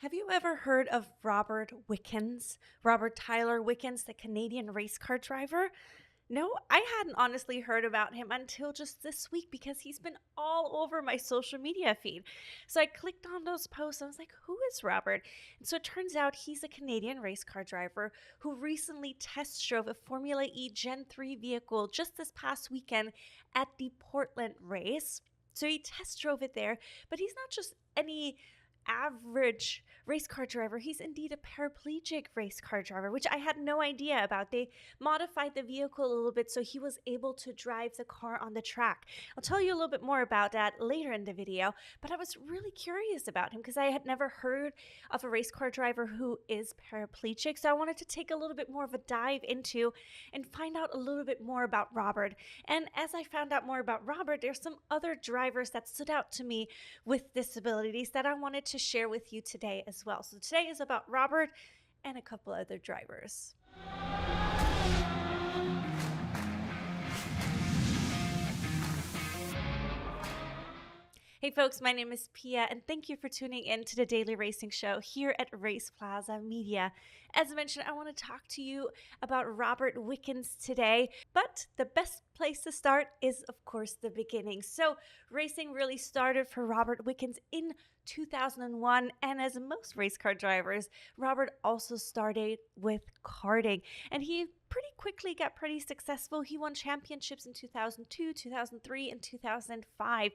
Have you ever heard of Robert Wickens? Robert Tyler Wickens, the Canadian race car driver? No, I hadn't honestly heard about him until just this week because he's been all over my social media feed. So I clicked on those posts and I was like, who is Robert? And so it turns out he's a Canadian race car driver who recently test drove a Formula E Gen 3 vehicle just this past weekend at the Portland race. So he test drove it there, but he's not just any average race car driver. He's indeed a paraplegic race car driver, which I had no idea about. They modified the vehicle a little bit so he was able to drive the car on the track. I'll tell you a little bit more about that later in the video, but I was really curious about him because I had never heard of a race car driver who is paraplegic. So I wanted to take a little bit more of a dive into and find out a little bit more about Robert. And as I found out more about Robert, there's some other drivers that stood out to me with disabilities that I wanted to share with you today as well. So today is about Robert and a couple other drivers. Hey folks, my name is Pia and thank you for tuning in to the Daily Racing Show here at RacePlazaMedia. As I mentioned, I want to talk to you about Robert Wickens today, but the best place to start is of course the beginning. So racing really started for Robert Wickens in 2001, and as most race car drivers, Robert also started with karting, and he pretty quickly got pretty successful. He won championships in 2002, 2003, and 2005,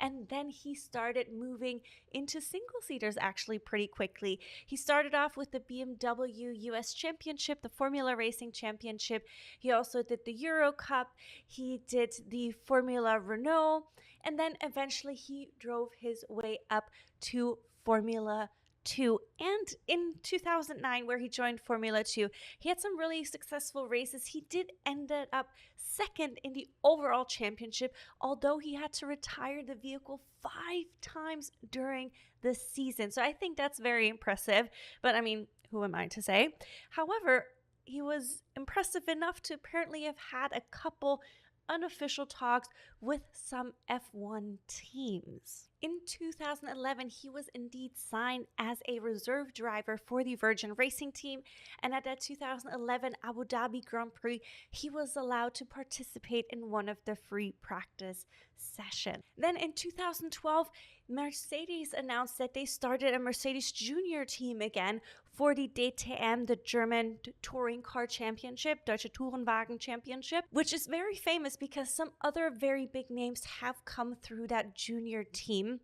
and then he started moving into single-seaters actually pretty quickly. He started off with the BMW US Championship, the Formula Racing Championship. He also did the Euro Cup. He did the Formula Renault, and then eventually he drove his way up to Formula 2. And in 2009, where he joined Formula 2, he had some really successful races. He did end up second in the overall championship, although he had to retire the vehicle 5 times during the season. So I think that's very impressive. But I mean, who am I to say? However, he was impressive enough to apparently have had a couple unofficial talks with some F1 teams. In 2011, he was indeed signed as a reserve driver for the Virgin Racing team, and at that 2011 Abu Dhabi Grand Prix, he was allowed to participate in one of the free practice sessions. Then in 2012, Mercedes announced that they started a Mercedes Junior team again for the DTM, the German Touring Car Championship, Deutsche Tourenwagen Championship, which is very famous because some other very big names have come through that junior team,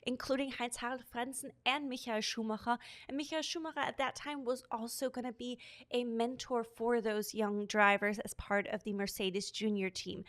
including Heinz-Harald Frentzen and Michael Schumacher. And Michael Schumacher at that time was also going to be a mentor for those young drivers as part of the Mercedes Junior team.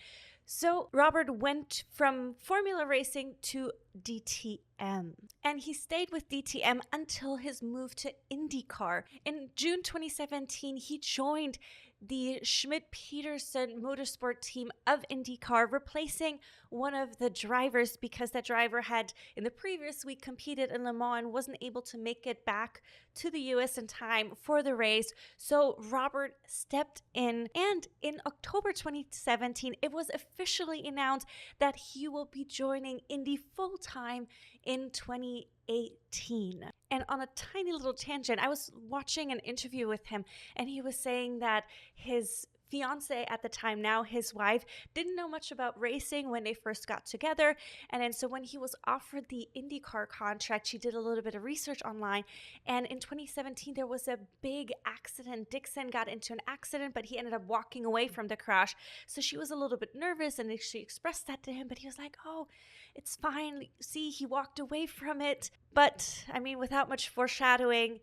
So Robert went from Formula Racing to DTM, and he stayed with DTM until his move to IndyCar. In June 2017, he joined the Schmidt-Peterson Motorsport team of IndyCar, replacing one of the drivers because that driver had in the previous week competed in Le Mans and wasn't able to make it back to the US in time for the race. So Robert stepped in, and in October 2017, it was officially announced that he will be joining Indy full-time in 2018. And on a tiny little tangent, I was watching an interview with him, and he was saying that his fiance at the time, now his wife, didn't know much about racing when they first got together. And then so when he was offered the IndyCar contract, she did a little bit of research online. And in 2017, there was a big accident. Dixon got into an accident, but he ended up walking away from the crash. So she was a little bit nervous, and she expressed that to him, but he was like, oh, it's fine. See, he walked away from it. But I mean, without much foreshadowing,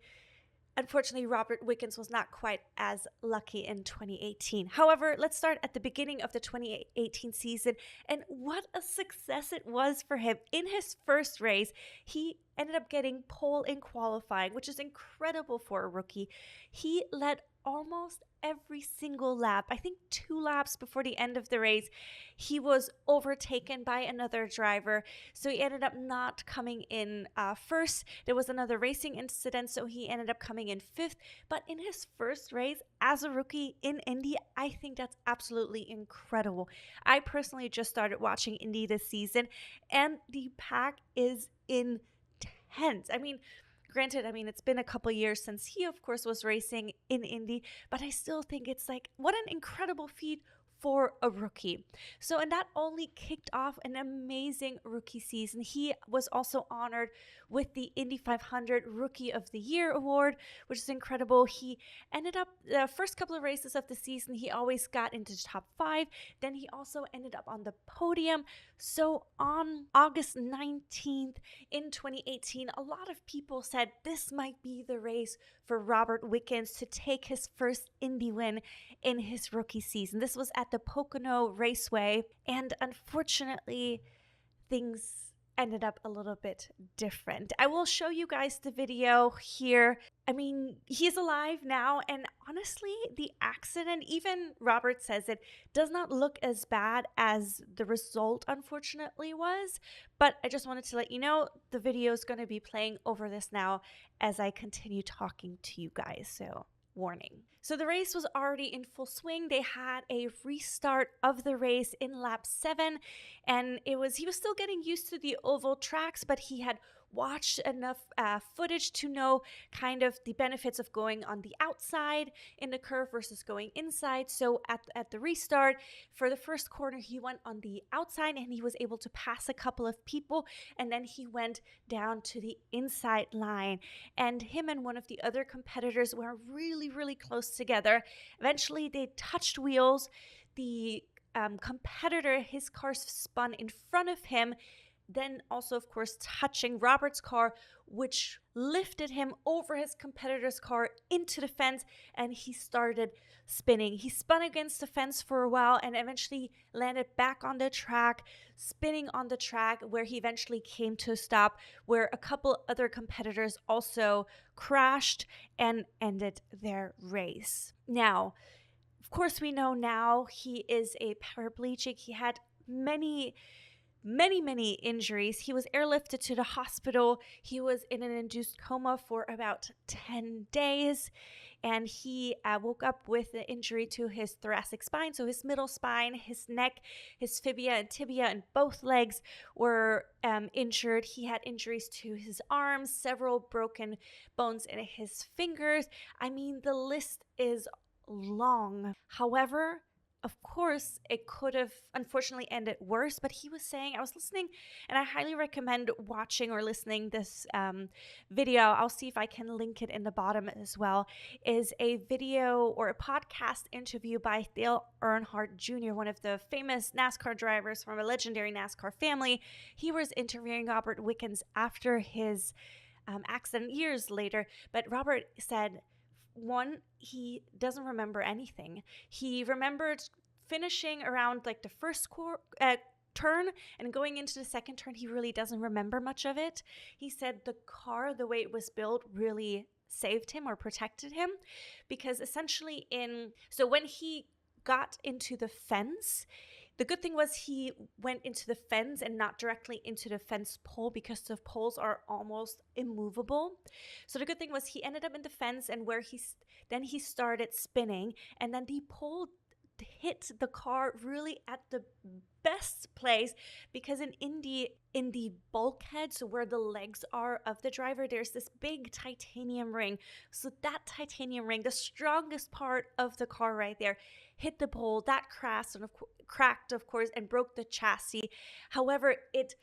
unfortunately, Robert Wickens was not quite as lucky in 2018. However, let's start at the beginning of the 2018 season, and what a success it was for him. In his first race, he ended up getting pole in qualifying, which is incredible for a rookie. He led almost every single lap. I think 2 laps before the end of the race, he was overtaken by another driver. So he ended up not coming in first. There was another racing incident, so he ended up coming in 5th. But in his first race as a rookie in Indy, I think that's absolutely incredible. I personally just started watching Indy this season, and the pack is intense. I mean, Granted, I mean, it's been a couple years since he, of course, was racing in Indy, but I still think it's like, what an incredible feat for a rookie. So, and that only kicked off an amazing rookie season. He was also honored with the Indy 500 Rookie of the Year award, which is incredible. He ended up, the first couple of races of the season, he always got into the top 5. Then he also ended up on the podium. So on August 19th in 2018, a lot of people said this might be the race for Robert Wickens to take his first Indy win in his rookie season. This was at the Pocono Raceway, and unfortunately, things ended up a little bit different. I will show you guys the video here. I mean, he's alive now, and honestly, the accident, even Robert says it, does not look as bad as the result, unfortunately, was. But I just wanted to let you know the video is going to be playing over this now as I continue talking to you guys. So, warning. So the race was already in full swing. They had a restart of the race in lap 7, and he was still getting used to the oval tracks, but he had watched enough footage to know kind of the benefits of going on the outside in the curve versus going inside. So at the restart, for the first corner, he went on the outside and he was able to pass a couple of people, and then he went down to the inside line, and him and one of the other competitors were really, really close together. Eventually, they touched wheels. The competitor, his car spun in front of him, then also, of course, touching Robert's car, which lifted him over his competitor's car into the fence, and he started spinning. He spun against the fence for a while and eventually landed back on the track, spinning on the track, where he eventually came to a stop, where a couple other competitors also crashed and ended their race. Now, of course, we know now he is a paraplegic. He had many injuries. He was airlifted to the hospital. He was in an induced coma for about 10 days, and he woke up with an injury to his thoracic spine. So his middle spine, his neck, his fibula and tibia, and both legs were injured. He had injuries to his arms, several broken bones in his fingers. I mean, the list is long. However, of course, it could have unfortunately ended worse, but he was saying, I was listening, and I highly recommend watching or listening this video. I'll see if I can link it in the bottom as well, is a video or a podcast interview by Dale Earnhardt Jr., one of the famous NASCAR drivers from a legendary NASCAR family. He was interviewing Robert Wickens after his accident years later, but Robert said, one, he doesn't remember anything. He remembered finishing around like the first turn and going into the second turn. He really doesn't remember much of it. He said the car, the way it was built, really saved him or protected him, because essentially so when he got into the fence, the good thing was he went into the fence and not directly into the fence pole, because the poles are almost immovable. So the good thing was he ended up in the fence, and where he started spinning, and then the pole hit the car really at the best place, because in the bulkheads where the legs are of the driver, there's this big titanium ring. So that titanium ring, the strongest part of the car right there, hit the pole. That cracked, of course, and broke the chassis. However, it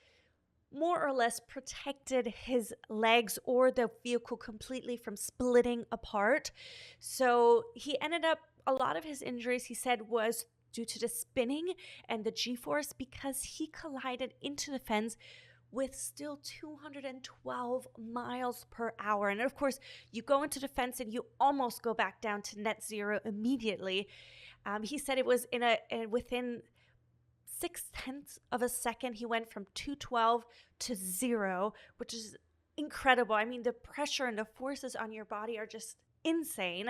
more or less protected his legs or the vehicle completely from splitting apart. So he ended up, a lot of his injuries, he said, was due to the spinning and the G-force, because he collided into the fence with still 212 miles per hour. And of course, you go into the fence and you almost go back down to net zero immediately. He said it was within 0.6 of a second, he went from 212 to 0, which is incredible. I mean, the pressure and the forces on your body are just insane.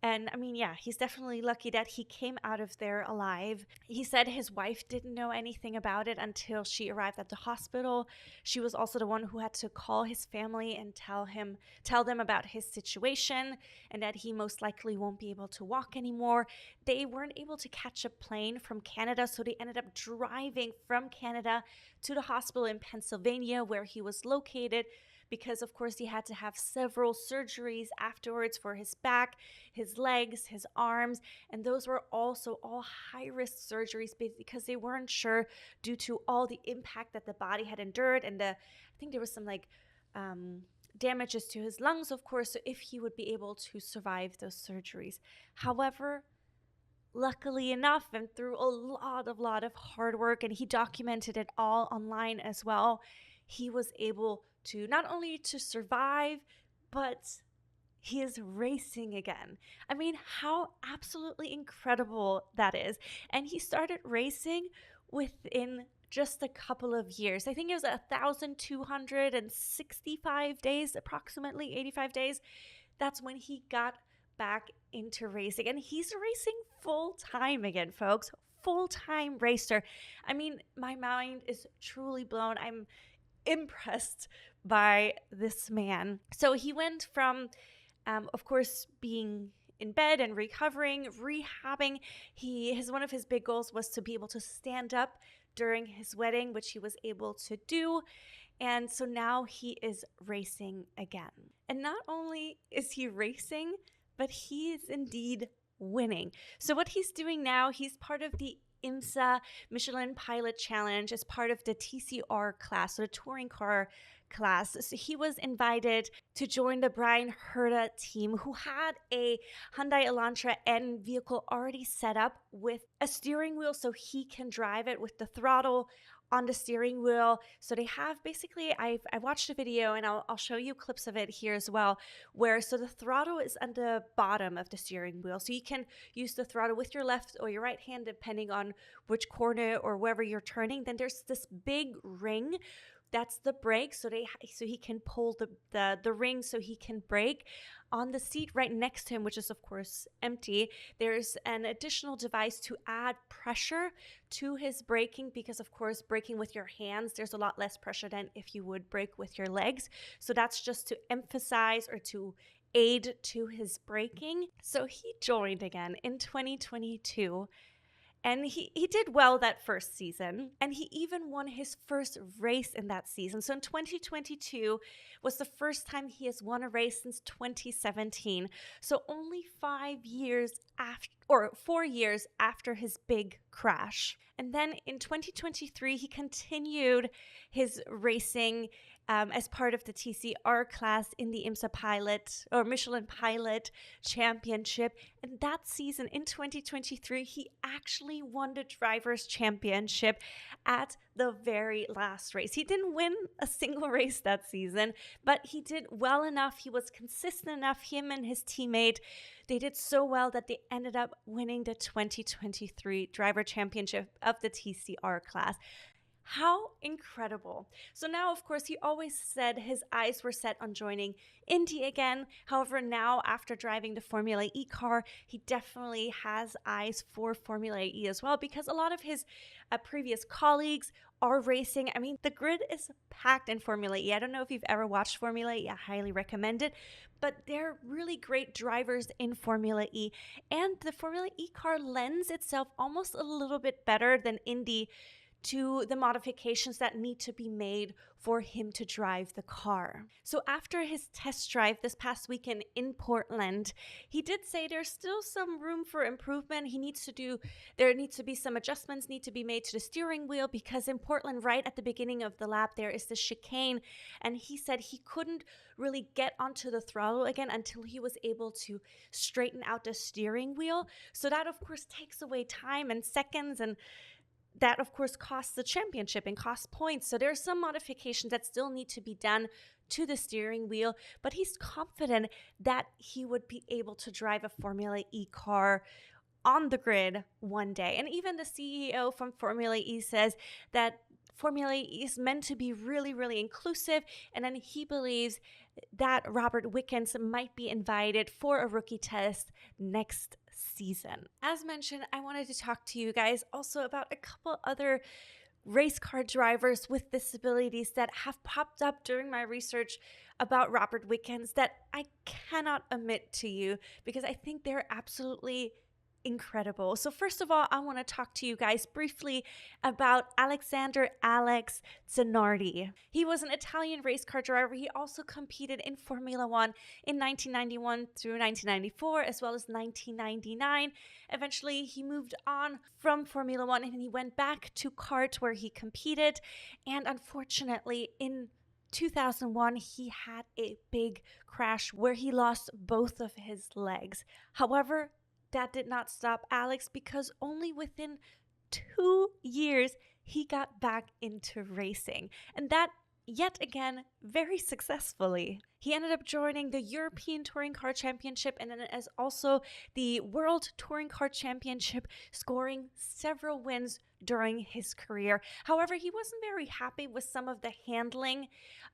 And I mean, yeah, he's definitely lucky that he came out of there alive. He said his wife didn't know anything about it until she arrived at the hospital. She was also the one who had to call his family and tell them about his situation, and that he most likely won't be able to walk anymore. They weren't able to catch a plane from Canada, so they ended up driving from Canada to the hospital in Pennsylvania, where he was located, because of course he had to have several surgeries afterwards for his back, his legs, his arms, and those were also all high-risk surgeries because they weren't sure due to all the impact that the body had endured, and I think there was some damages to his lungs, of course, so if he would be able to survive those surgeries. However, luckily enough, and through a lot of hard work, and he documented it all online as well, he was able to not only to survive, but he is racing again. I mean, how absolutely incredible that is. And he started racing within just a couple of years. I think it was 1,265 days, approximately 85 days. That's when he got back into racing, and he's racing full time again, folks. Full-time racer. I mean, my mind is truly blown. I'm impressed by this man. So he went from, of course, being in bed and recovering, rehabbing. One of his big goals was to be able to stand up during his wedding, which he was able to do. And so now he is racing again. And not only is he racing, but he is indeed winning. So what he's doing now, he's part of the IMSA Michelin Pilot Challenge as part of the TCR class, so the touring car class. So he was invited to join the Brian Herta team, who had a Hyundai Elantra N vehicle already set up with a steering wheel so he can drive it with the throttle on the steering wheel. So they have basically, I watched a video, and I'll show you clips of it here as well, where so the throttle is on the bottom of the steering wheel. So you can use the throttle with your left or your right hand, depending on which corner or wherever you're turning. Then there's this big ring. That's the brake, so he can pull the ring so he can brake. On the seat right next to him, which is of course empty, there's an additional device to add pressure to his braking, because of course braking with your hands, there's a lot less pressure than if you would brake with your legs. So that's just to emphasize or to aid to his braking. So he joined again in 2022. And he did well that first season, and he even won his first race in that season. So in 2022 was the first time he has won a race since 2017. So only 4 years after his big crash. And then in 2023, he continued his racing as part of the TCR class in the IMSA Pilot or Michelin Pilot Championship. And that season in 2023, he actually won the Drivers' Championship at the very last race. He didn't win a single race that season, but he did well enough. He was consistent enough. Him and his teammate, they did so well that they ended up winning the 2023 Driver Championship of the TCR class. How incredible. So now, of course, he always said his eyes were set on joining Indy again. However, now after driving the Formula E car, he definitely has eyes for Formula E as well, because a lot of his previous colleagues are racing. I mean, the grid is packed in Formula E. I don't know if you've ever watched Formula E. I highly recommend it. But they're really great drivers in Formula E. And the Formula E car lends itself almost a little bit better than Indy to the modifications that need to be made for him to drive the car. So after his test drive this past weekend in Portland, he did say there's still some room for improvement. There needs to be some adjustments need to be made to the steering wheel, because in Portland, right at the beginning of the lap, there is the chicane, and he said he couldn't really get onto the throttle again until he was able to straighten out the steering wheel. So that, of course, takes away time and seconds, and that, of course, costs the championship and costs points. So there are some modifications that still need to be done to the steering wheel, but he's confident that he would be able to drive a Formula E car on the grid one day. And even the CEO from Formula E says that Formula E is meant to be really, really inclusive, and then he believes that Robert Wickens might be invited for a rookie test next season. As mentioned, I wanted to talk to you guys also about a couple other race car drivers with disabilities that have popped up during my research about Robert Wickens that I cannot omit to you, because I think they're absolutely incredible. So first of all, I want to talk to you guys briefly about Alexander Alex Zanardi. He was an Italian race car driver. He also competed in Formula One in 1991 through 1994, as well as 1999. Eventually, he moved on from Formula One and he went back to kart where he competed. And unfortunately, in 2001, he had a big crash where he lost both of his legs. However, that did not stop Alex, because only within 2 years he got back into racing, and that yet again very successfully. He ended up joining the European Touring Car Championship and then as also the World Touring Car Championship, scoring several wins during his career. However, he wasn't very happy with some of the handling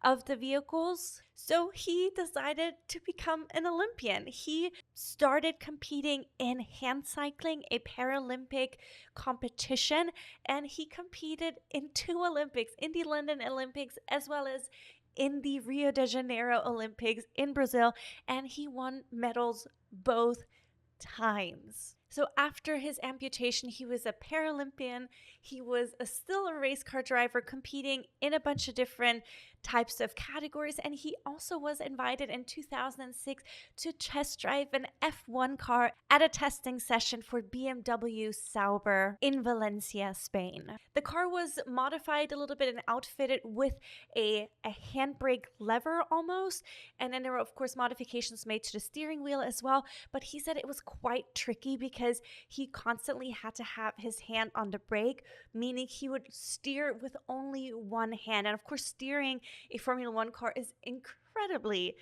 of the vehicles, so he decided to become an Olympian. He started competing in hand cycling, a Paralympic competition, and he competed in 2 Olympics, in the London Olympics as well as in the Rio de Janeiro Olympics in Brazil, and he won medals both times. So after his amputation, he was a Paralympian. He was still a race car driver competing in a bunch of different types of categories. And he also was invited in 2006 to test drive an F1 car at a testing session for BMW Sauber in Valencia, Spain. The car was modified a little bit and outfitted with a handbrake lever almost. And then there were, of course, modifications made to the steering wheel as well. But he said it was quite tricky because he constantly had to have his hand on the brake, meaning he would steer with only one hand. And of course, steering a Formula One car is incredibly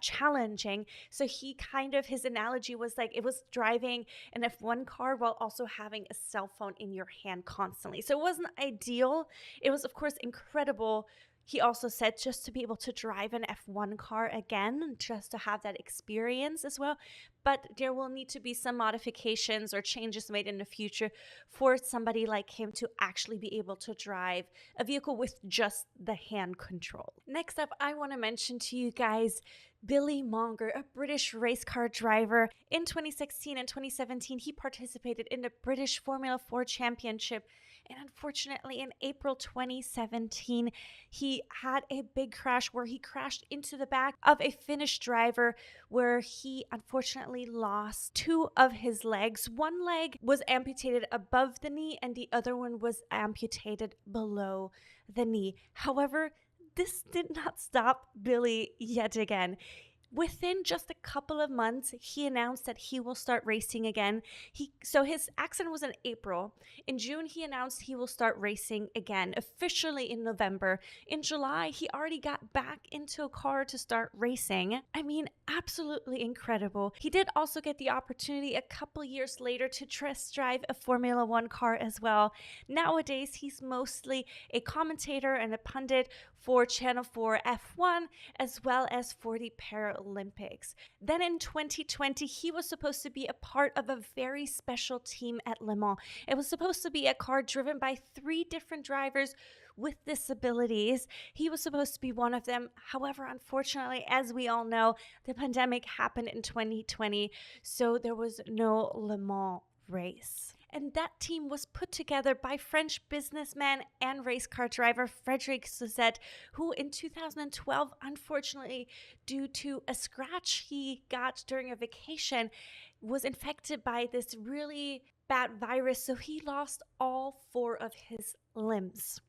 challenging. So his analogy was like it was driving an F1 car while also having a cell phone in your hand constantly. So it wasn't ideal. It was, of course, incredible. He also said just to be able to drive an F1 car again, just to have that experience as well. But there will need to be some modifications or changes made in the future for somebody like him to actually be able to drive a vehicle with just the hand control. Next up, I want to mention to you guys Billy Monger, a British race car driver. In 2016 and 2017, he participated in the British Formula 4 Championship. And unfortunately, in April 2017, he had a big crash where he crashed into the back of a Finnish driver where he unfortunately lost 2 of his legs. One leg was amputated above the knee and the other one was amputated below the knee. However, this did not stop Billy yet again. Within just a couple of months, he announced that he will start racing again. So his accident was in April. In June, he announced he will start racing again, officially in November. In July, he already got back into a car to start racing. I mean, absolutely incredible. He did also get the opportunity a couple years later to test drive a Formula One car as well. Nowadays, he's mostly a commentator and a pundit for Channel 4 F1, as well as for the Paralympics. Then in 2020, he was supposed to be a part of a very special team at Le Mans. It was supposed to be a car driven by 3 different drivers with disabilities. He was supposed to be one of them. However, unfortunately, as we all know, the pandemic happened in 2020, so there was no Le Mans race. And that team was put together by French businessman and race car driver Frédéric Suzette, who in 2012, unfortunately, due to a scratch he got during a vacation, was infected by this really bad virus. So he lost all 4 of his limbs.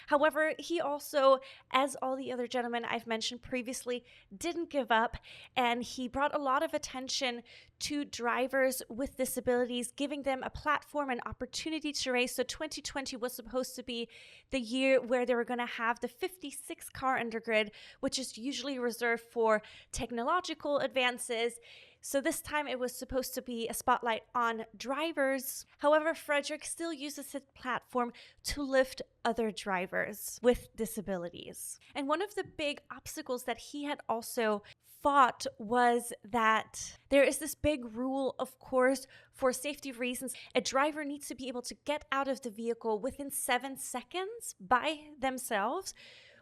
However, he also, as all the other gentlemen I've mentioned previously, didn't give up, and he brought a lot of attention to drivers with disabilities, giving them a platform and opportunity to race. So 2020 was supposed to be the year where they were going to have the 56 car undergrid, which is usually reserved for technological advances. So this time it was supposed to be a spotlight on drivers. However, Frederick still uses his platform to lift other drivers with disabilities. And one of the big obstacles that he had also fought was that there is this big rule, of course, for safety reasons. A driver needs to be able to get out of the vehicle within 7 seconds by themselves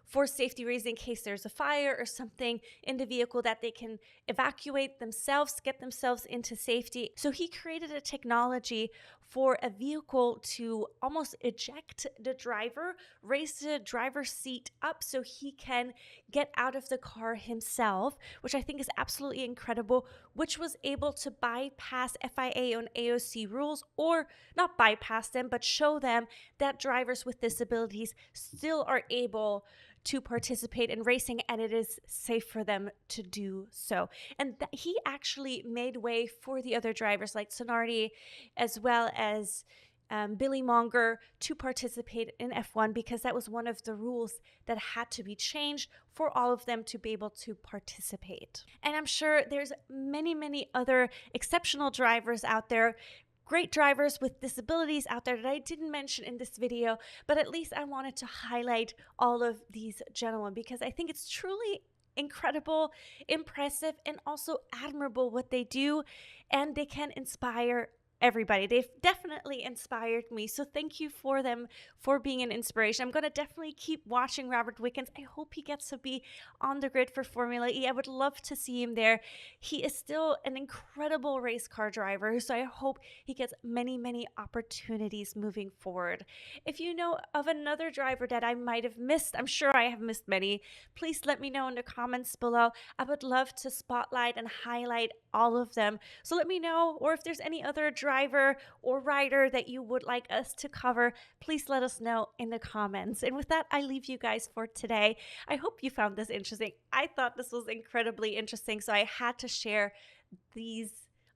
for safety reasons in case there's a fire or something in the vehicle, that they can evacuate themselves, get themselves into safety. So he created a technology for a vehicle to almost eject the driver, raise the driver's seat up so he can get out of the car himself, which I think is absolutely incredible, which was able to bypass FIA and AOC rules, or not bypass them, but show them that drivers with disabilities still are able to participate in racing, and it is safe for them to do so. And he actually made way for the other drivers like Sonardi, as well as Billy Monger, to participate in F1, because that was one of the rules that had to be changed for all of them to be able to participate. And I'm sure there's many other exceptional drivers out there, great drivers with disabilities out there that I didn't mention in this video, but at least I wanted to highlight all of these gentlemen because I think it's truly incredible, impressive, and also admirable what they do, and they can inspire everybody. They've definitely inspired me. So thank you for them for being an inspiration. I'm going to definitely keep watching Robert Wickens. I hope he gets to be on the grid for Formula E. I would love to see him there. He is still an incredible race car driver, so I hope he gets many opportunities moving forward. If you know of another driver that I might have missed, I'm sure I have missed many, please let me know in the comments below. I would love to spotlight and highlight all of them. So let me know, or if there's any other driver or rider that you would like us to cover, please let us know in the comments. And with that, I leave you guys for today. I hope you found this interesting. I thought this was incredibly interesting, so I had to share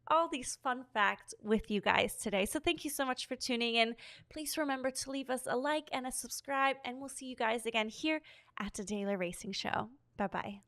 all these fun facts with you guys today. So thank you so much for tuning in. Please remember to leave us a like and a subscribe, and we'll see you guys again here at the Daily Racing Show. Bye-bye.